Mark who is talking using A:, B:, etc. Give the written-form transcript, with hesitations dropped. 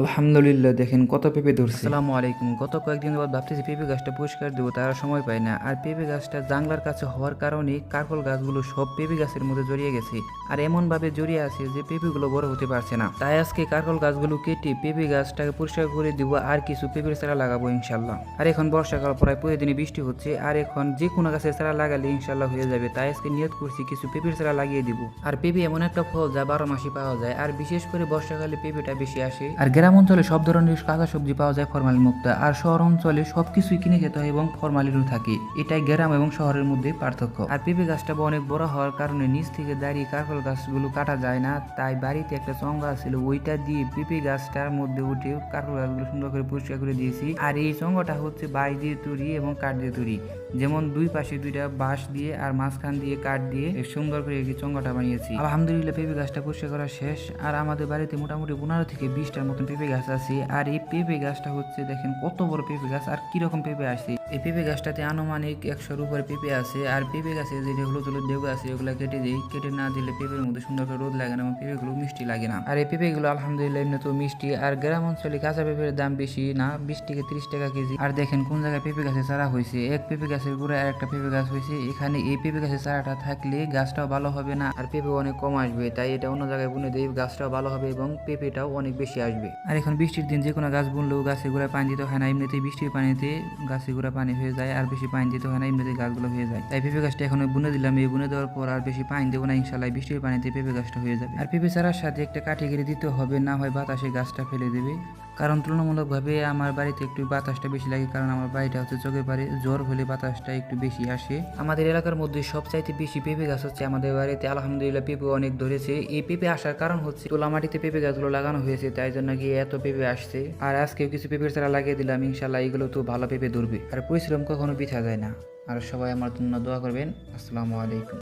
A: আলহামদুলিল্লাহ, দেখেন কত পেঁপে ধরছে। আসসালামু আলাইকুম। গত কয়েকদিন বাদ ভাবতেছি পেঁপে গাছটা পরিষ্কার দেবো, তার সময় পাই না। আর পেঁপে গাছটা জাংলার কাছে হওয়ার কারণে কারকল গাছগুলো সব পেঁপে গাছের মধ্যে জড়িয়ে গেছে, আর এমন ভাবে জড়িয়ে আছে যে পেঁপেগুলো বড় হতে পারছে না। তাই আজকে কারকল গাছগুলো কেটে পেঁপে গাছটাকে পরিষ্কার করে দিব, আর কিছু পেঁপের চারা লাগাবো ইনশাল্লাহ। আর এখন বর্ষাকাল, প্রায় প্রতিদিনই বৃষ্টি হচ্ছে, আর এখন যে কোনো গাছের চারা লাগালে ইনশাল্লাহ হয়ে যাবে। তাই আজকে নিয়ত করছি কিছু পেঁপের চারা লাগিয়ে দিব। আর পেঁপে এমন একটা ফল যা 12 মাসই পাওয়া যায়, আর বিশেষ করে বর্ষাকালে পেঁপেটা বেশি আসে। আর গ্রাম অঞ্চলে সব ধরনের কাঁচা সবজি পাওয়া যায় ফরমালিন মুক্ত, আর শহর অঞ্চলে সবকিছুই কিনে খেতে হয় এবং ফরমালিনও থাকে। এটাই গ্রাম এবং শহরের মধ্যে পার্থক্য। আর পেঁপে গাছটা অনেক বড় হওয়ার কারণে নিচ থেকে দাঁড়িয়ে কারকল গাছগুলো কাটা যায় না, তাই বাড়িতে একটা চঙ্গা ছিল, ওইটা দিয়ে পেঁপে গাছটার মধ্যে উঠে কারকল গাছগুলো সুন্দর করে পরিষ্কার করে দিয়েছি। আর এই চঙ্গাটা হচ্ছে বাঁশ দিয়ে তৈরি এবং কাঠ দিয়ে তৈরি, যেমন দুই পাশে দুইটা বাঁশ দিয়ে আর মাঝখান দিয়ে কাঠ দিয়ে সুন্দর করে এই চঙ্গাটা বানিয়েছি। আলহামদুলিল্লাহ, পেঁপে গাছটা পরিষ্কার করা শেষ। আর আমাদের বাড়িতে মোটামুটি 15 থেকে 20টার মতন পেঁপে গাছ আছে। আর এই পেঁপে গাছটা হচ্ছে, দেখেন কত বড় পেঁপে গাছ আর কিরকম পেঁপে আসছে। এই পেঁপে গাছটাতে আনুমানিক 100-র উপরে পেঁপে আছে। আর পেঁপে গাছে যে হলুদ হলুদ ডেউ আছে, ওগুলো কেটে দিই। কেটে না দিলে পেঁপের মধ্যে সুন্দর করে রোদ লাগে না এবং পেঁপেগুলো মিষ্টি লাগে না। আর এই পেঁপেগুলো আলহামদুলিল্লাহ এমনি তো মিষ্টি। আর গ্রাম অঞ্চলে কাঁচা পেঁপের দাম বেশি না, 20 থেকে 30 টাকা কেজি। আর দেখেন কোন জায়গায় পেঁপে গাছের চারা হয়েছে, এক পেঁপে গাছের গোড়ায় আর একটা পেঁপে গাছ হয়েছে। এখানে এই পেঁপে গাছের চারাটা থাকলে গাছটাও ভালো হবে না, আর পেঁপে অনেক কম আসবে। তাই এটা অন্য জায়গায় বুনে দিই, গাছটাও ভালো হবে এবং পেঁপেটাও অনেক বেশি আসবে। আর এখন বৃষ্টির দিন, যে কোনো গাছ বুনলেও গাছের গোড়ায় পানি দিতে হয় না, এমনিতেই বৃষ্টির পানিতে গাছের গোড়া পানি হয়ে যায়। আর বেশি পানি দিতে হয় না, এমনিতেই গাছগুলো হয়ে যায়। তাই পেঁপে গাছটা এখন বুনে দিলাম। এই বুনে দেওয়ার পর আর বেশি পানি দেবো না, ইনশাল্লাহ বৃষ্টির পানিতে পেঁপে গাছটা হয়ে যাবে। আর পেঁপে চারার সাথে একটা কাঠি কেটে দিতে হবে, না হয় বাতাসে গাছটা ফেলে দেবে। কারণ তুলনামূলকভাবে আমার বাড়িতে একটু বাতাসটা বেশি লাগে, কারণ আমার বাড়িটা হচ্ছে চোখের পাড়ে, জ্বর হলে বাতাসটা একটু বেশি আসে। আমাদের এলাকার মধ্যে সবচাইতে বেশি পেঁপে গাছ হচ্ছে আমাদের বাড়িতে। আলহামদুলিল্লাহ, পেঁপে অনেক ধরেছে। এই পেঁপে আসার কারণ হচ্ছে তোলা মাটিতে পেঁপে গাছগুলো লাগানো হয়েছে, তাই জন্য গিয়ে এত পেঁপে আসছে। আর আজকেও কিছু পেঁপের চারা লাগিয়ে দিলাম, ইনশাল্লাহ এগুলো তো ভালো পেঁপে ধরবে। আর পরিশ্রম কখনো বৃথা যায় না। আর সবাই আমার জন্য দোয়া করবেন। আসসালামু আলাইকুম।